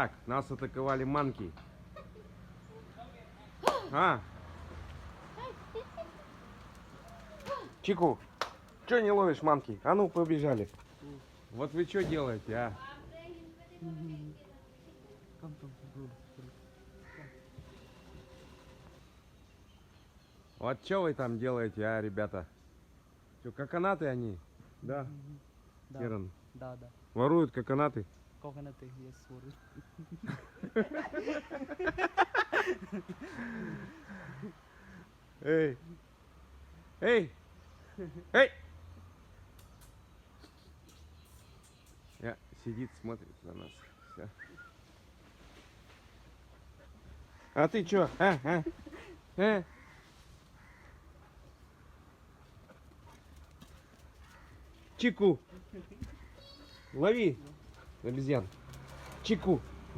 Так, нас атаковали манки. А? Чику, что не ловишь манки? А ну, побежали. Вот вы что делаете, а? Вот что вы там делаете, а, ребята? Что, коконаты они? Да, Да, Керан? да, да. Воруют коконаты? Coconut, yes, sorry. Эй! Эй! Эй! Сидит, смотрит на нас. Всё. А ты чё? Чику! Лови обезьян. Чику!